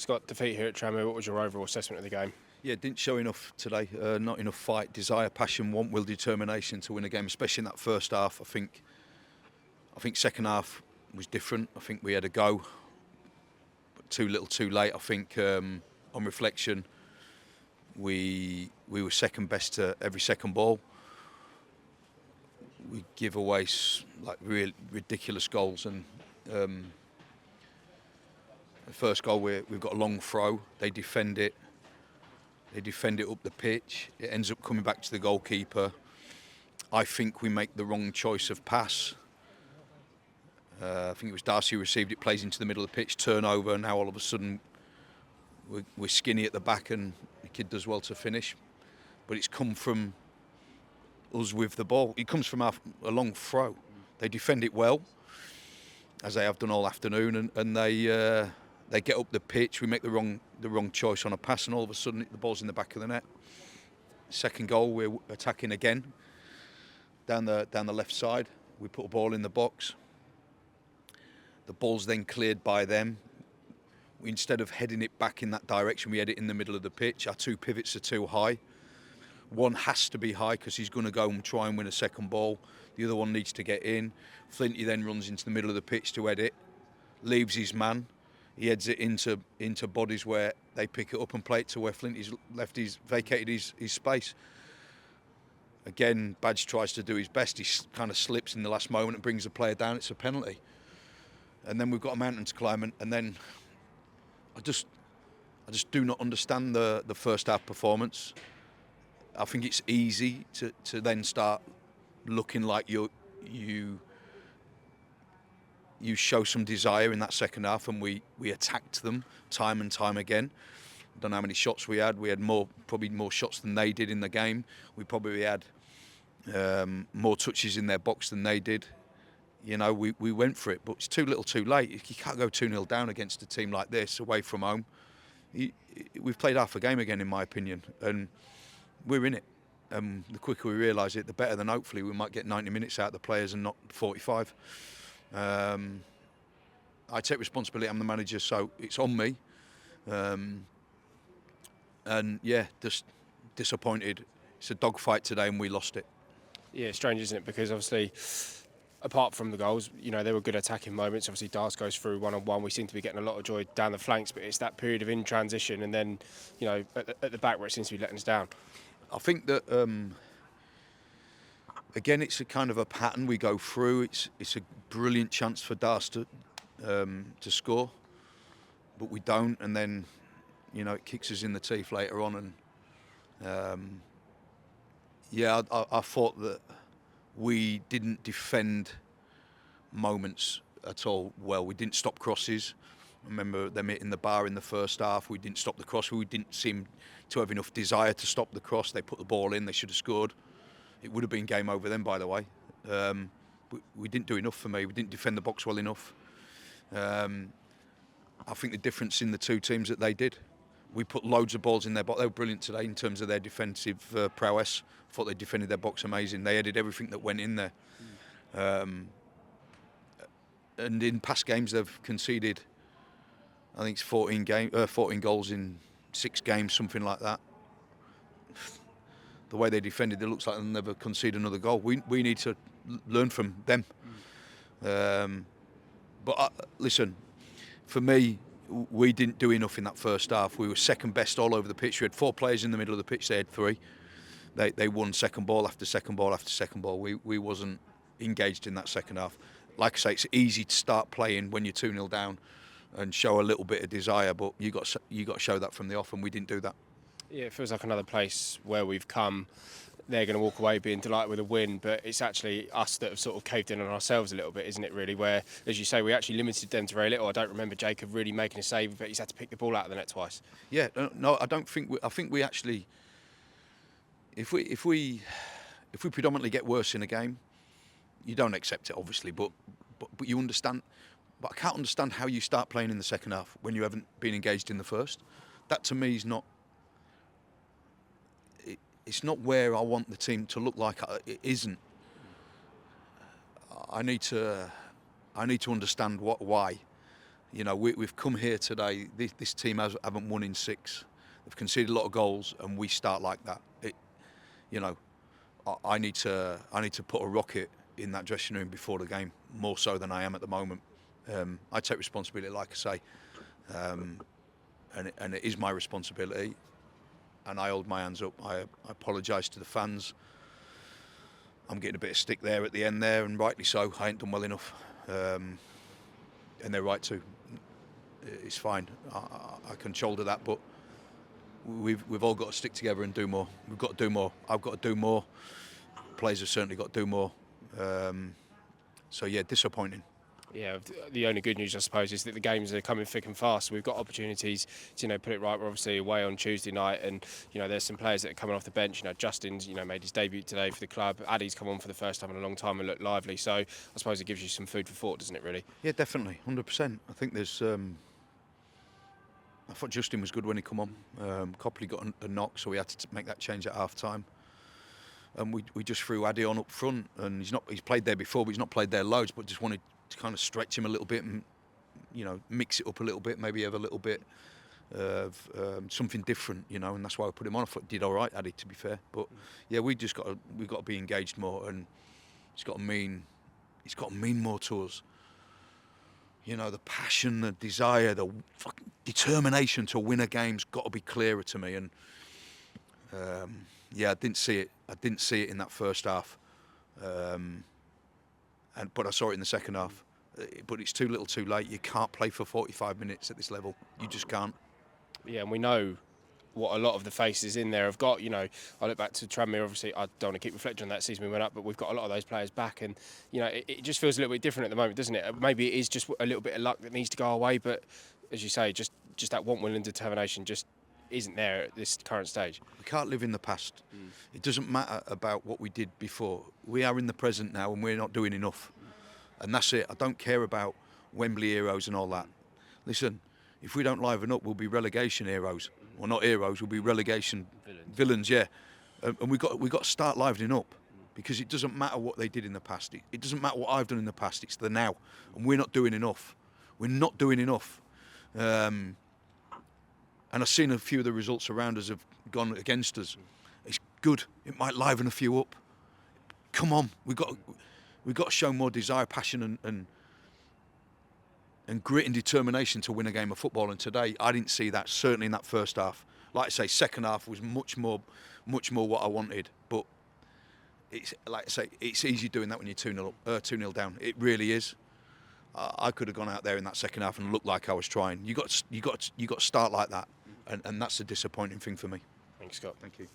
got defeat here at Tranmere. What was your overall assessment of the game? Yeah, didn't show enough today. Not enough fight, desire, passion, want, will, determination to win a game, especially in that first half. I think second half was different. I think we had a go, but too little, too late. I think on reflection, we were second best to every second ball. We give away like real ridiculous goals, and the first goal we've got a long throw. They defend it. They defend it up the pitch. It ends up coming back to the goalkeeper. I think we make the wrong choice of pass. I think it was Darcy who received it, plays into the middle of the pitch, turnover. Now all of a sudden we're skinny at the back, and the kid does well to finish. But it's come from us with the ball. It comes from a long throw. They defend it well, as they have done all afternoon, and they get up the pitch. We make the wrong choice on a pass, and all of a sudden the ball's in the back of the net. Second goal, we're attacking again down the left side. We put a ball in the box. The ball's then cleared by them. Instead of heading it back in that direction, we head it in the middle of the pitch. Our two pivots are too high. One has to be high because he's going to go and try and win a second ball. The other one needs to get in. Flinty then runs into the middle of the pitch to head it, leaves his man. He heads it into bodies where they pick it up and play it to where Flinty's vacated his space. Again, Badge tries to do his best. He kind of slips in the last moment and brings the player down. It's a penalty. And then we've got a mountain to climb, and then I just do not understand the first half performance. I think it's easy to then start looking like you show some desire in that second half, and we attacked them time and time again. I don't know how many shots we had. We had probably more shots than they did in the game. We probably had more touches in their box than they did. You know, we went for it, but it's too little, too late. You can't go 2-0 down against a team like this away from home. We've played half a game again, in my opinion, and we're in it. The quicker we realise it, the better. Then hopefully we might get 90 minutes out of the players and not 45. I take responsibility. I'm the manager, so it's on me. And yeah, just disappointed. It's a dogfight today, and we lost it. Yeah, strange, isn't it? Because obviously, apart from the goals, you know, there were good attacking moments. Obviously, Dars goes through one-on-one. We seem to be getting a lot of joy down the flanks, but it's that period of in transition, and then, you know, at the back where it seems to be letting us down. I think that again, it's a kind of a pattern we go through. It's a brilliant chance for Dars to score, but we don't, and then, you know, it kicks us in the teeth later on. And yeah, I thought that we didn't defend moments at all well. We didn't stop crosses. I remember them hitting the bar in the first half. We didn't stop the cross. We didn't seem to have enough desire to stop the cross. They put the ball in. They should have scored. It would have been game over then, by the way. We didn't do enough for me. We didn't defend the box well enough. I think the difference in the two teams that they did. We put loads of balls in their box. They were brilliant today in terms of their defensive prowess. I thought they defended their box amazing. They headed everything that went in there. And in past games, they've conceded, I think it's 14 goals in 6 games, something like that. The way they defended, it looks like they'll never concede another goal. We need to learn from them. But listen, for me, we didn't do enough in that first half. We were second best all over the pitch. We had 4 players in the middle of the pitch. They had 3. They won second ball after second ball after second ball. We wasn't engaged in that second half. Like I say, it's easy to start playing when you're 2-0 down and show a little bit of desire, but you got to show that from the off, and we didn't do that. Yeah, it feels like another place where we've come. They're going to walk away being delighted with a win, but it's actually us that have sort of caved in on ourselves a little bit, isn't it, really? Where, as you say, we actually limited them to very little. I don't remember Jacob really making a save, but he's had to pick the ball out of the net twice. Yeah, no, I don't think. I think we actually, if we predominantly get worse in a game, you don't accept it, obviously, but you understand. But I can't understand how you start playing in the second half when you haven't been engaged in the first. That to me is not. It's not where I want the team to look like. It isn't. I need to understand why. You know, we've come here today. This team haven't won in 6. They've conceded a lot of goals, and we start like that. You know, I need to put a rocket in that dressing room before the game, more so than I am at the moment. I take responsibility, like I say, and it is my responsibility, and I hold my hands up. I apologise to the fans. I'm getting a bit of stick there at the end there, and rightly so. I ain't done well enough, and they're right to. It's fine. I can shoulder that, but we've all got to stick together and do more. We've got to do more. I've got to do more. Players have certainly got to do more. So yeah, disappointing. Yeah, the only good news, I suppose, is that the games are coming thick and fast. We've got opportunities to, put it right. We're obviously away on Tuesday night, and there's some players that are coming off the bench. Justin's, made his debut today for the club. Addy's come on for the first time in a long time and looked lively. So I suppose it gives you some food for thought, doesn't it? Really? Yeah, definitely, 100%. I think there's. I thought Justin was good when he come on. Copley got a knock, so we had to make that change at half time. And we just threw Addy on up front, and he's played there before, but he's not played there loads. But just wanted to kind of stretch him a little bit and mix it up a little bit, maybe have a little bit of something different, and that's why I put him on. I thought he did all right, Addy, to be fair. But yeah, we've got to be engaged more, and it's got to mean more to us. The passion, the desire, the fucking determination to win a game's got to be clearer to me. And yeah, I didn't see it. I didn't see it in that first half. But I saw it in the second half. But it's too little, too late. You can't play for 45 minutes at this level. You just can't. Yeah, and we know what a lot of the faces in there have got. I look back to TRANMERE, obviously I don't want to keep reflecting on that season we went up, but we've got a lot of those players back, and it just feels a little bit different at the moment, doesn't it? Maybe it is just a little bit of luck that needs to go away, but as you say, just that want, will and determination just isn't there at this current stage. We can't live in the past. It doesn't matter about what we did before. We are in the present now, and we're not doing enough, and that's it. I don't care about Wembley heroes and all that. Listen, if we don't liven up, we'll be relegation heroes. Well, not heroes, we'll be relegation villains, yeah. And we've got to start livening up, because it doesn't matter what they did in the past. It doesn't matter what I've done in the past. It's the now, and we're not doing enough. We're not doing enough. And I've seen a few of the results around us have gone against us. It's good. It might liven a few up. Come on, we've got to show more desire, passion, and grit and determination to win a game of football. And today, I didn't see that, certainly in that first half. Like I say, second half was much more what I wanted. But it's like I say, it's easy doing that when you're 2-0 down. It really is. I could have gone out there in that second half and looked like I was trying. You got to start like that, and that's a disappointing thing for me. Thanks, Scott. Thank you.